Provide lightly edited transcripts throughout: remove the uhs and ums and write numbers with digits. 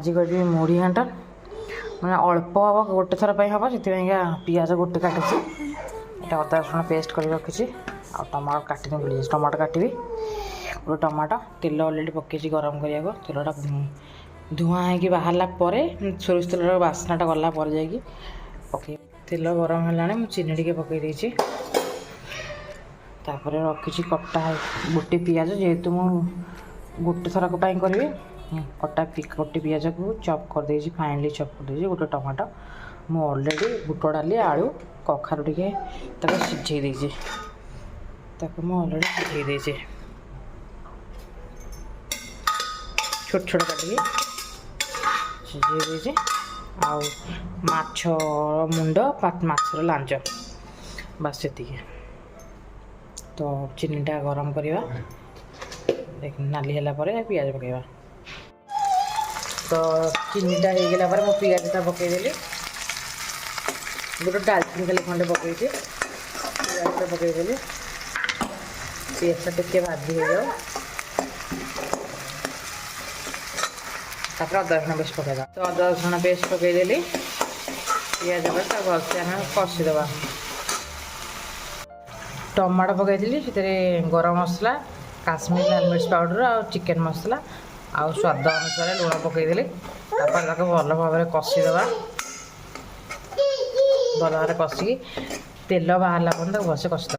आज करी मुढ़ी घांटा मैंने अल्प हम गोटे थर पर हम से पिज गोटे काटी अदा रसुण पेस्ट कर रखी आ टमाटो काटी भूल टमाटो काटि गोटे टमाटो तेल अलरेडी पकई गरम करने तेलटा धुआं हो बाहरला सोरिष तेल बास्नाटा गला जा पकई तेल गरम है चीनी टे पकई देती रखी कटा गोटे पिज जेहेतु मु गोटे थरक करी कटा गोटे पिज को चॉप कर देछि फाइनली चॉप कर देछि गोटे टमाटो मु ऑलरेडी बुट डाली आलू कखारू टिके तक सिझे देछि तक मु ऑलरेडी सिझे देछि छोट छोट काटिकी सिझे देछि आ माछ मुंड माछर लांच बस से तो चीनीटा गरम करवा देख नाली है पिज पकईवा तो चीनीटा होगला मो पिजटा पकईदेली गोटे डालचिनी खाली खंडे पकई पिजटा पकईदेली पिजटा टिके भाजी हो जाओ अदा रसुण पेस्ट पकईदा तो अदा रसुण पेस्ट पकईदेली पिज पर भलसे आम कषिदे टमाटो पकई से गरम मसला काश्मीर लाल मिर्च पाउडर आ चिकेन मसला आ स्वाद अनुसार लुण पकईदेली भल भाव कषिदे भल भाव कषिकी तेल बाहर पर भलसे कषिद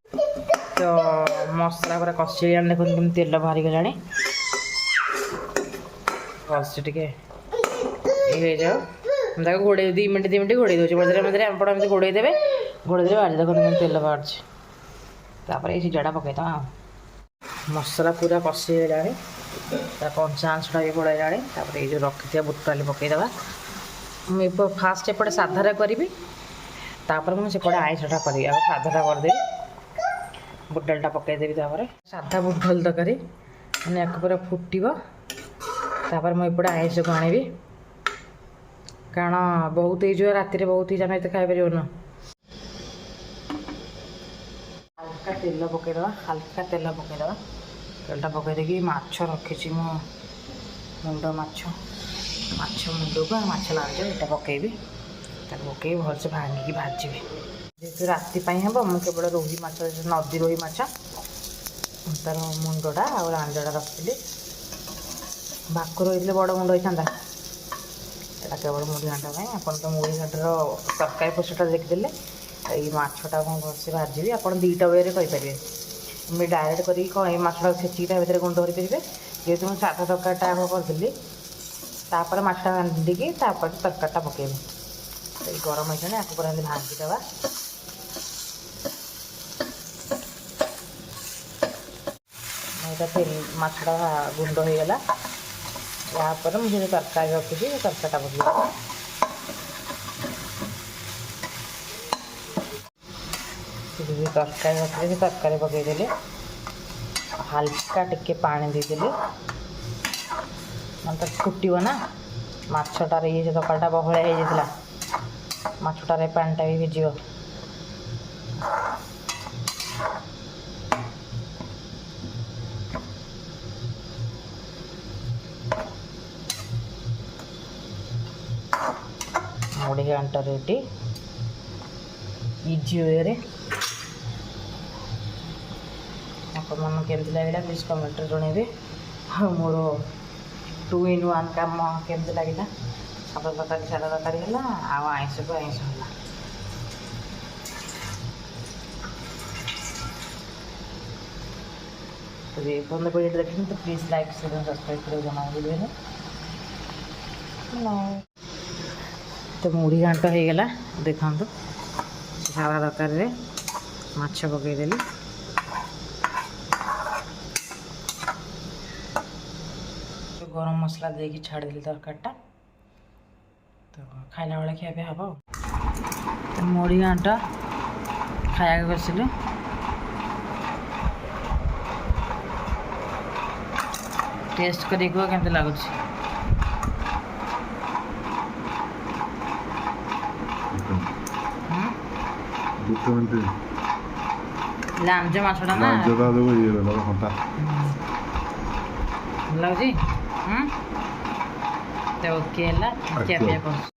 तो मसला पूरा कषि देखो कम तेल बाहरी गला भलसे टे जाओ घोड़े 2 मिनट घोड़े दूसरे मझे मझे एमपट एमती घोड़े देवे भाजी देखो कम तेल बाहर तापर ये सिझाटा पकईदा मसला पूरा कषि गला कंचा अंशटा भी पड़ेगा ये जो रखी बुट डाली पकईदे मुझे फास्ट एपटे साधार करी तापर मुझे सेपटे आईषटा करी साधाटा करदेवी बुट डालटा पकईदेवी साधा बुट डाल तरकारी मैंने पूरा फुटब तापर मुझे आईष को आनी कारण बहुत ही जो राति बहुत ही जन खाई पार न हल्का तेल पकईदे हल्का तेल पकईदे तेलटा पकईदे माछ रखी मुंड माछ मुंड को माछ लांच यहाँ पकईबी पकई भलसे भांगिकी भाजी जेहतु राति हम मुझे केवल रोही माछ नदी रोही माछ तार मुंडटा आ लांजटा रखी भाकुर होते बड़ मुंड होता यहाँ केवल मुढ़ी घाटा आप तो मुढ़ी घाटर तरकारी पशुटा देखीदे ये मछटा को भलसे भाजी आप 2टा वे करेंगे मैं डायरेक्ट करी मछटा छेचिक भितर गुंड करेंगे जेहतु मुझे सादा तरकारीटा आग करी तापर मछटा रांधिकी तरकारीटा पकेबी तो गरम होता है पूरा भांगीदे मछटा गुंड होगला यापर मुझे तरकारी रखी तरकारीटा पकेबी तरकारी रखी तरकारी पकईदेली हल्का टिके पानी देदेली मतलब फुटब ना मछटार ये तरकारीटा बहलिया हो जाता मछटार पानीटा भी भिज मुढ़ी घांटा रेडी इजी वे आपन केमती लगे प्लीज कमेंट जनइबे मोर 2 in 1 काम केमती लगे सादा तरकारी है आईष को आईष है तो ये फोन वीडियो देखते तो प्लीज लाइक शेयर और सब्सक्राइब कर जमा भूलें तो मुढ़ी घांट होगला देखा सादा तरकारी माछ पकईदेली गरम मसला देकी छाड़देली तरकारीटा तो खाला बेले खिया पिया हम तो मुढ़ी घांट खाया बसिलु टेस्ट कर केमती लगुच लांज मछटा ना लगुच ओके है ଖିଆ ପିଆ କରୁଛୁ